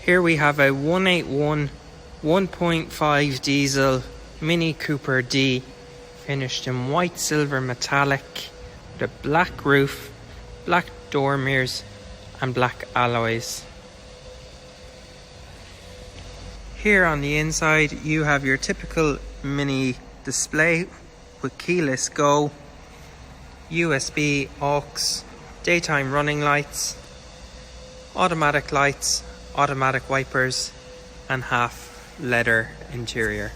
Here we have a 181 1.5 diesel Mini Cooper D, finished in white silver metallic with a black roof, black door mirrors and black alloys. Here on the inside you have your typical Mini display with keyless go, USB aux, daytime running lights, automatic wipers and half leather interior.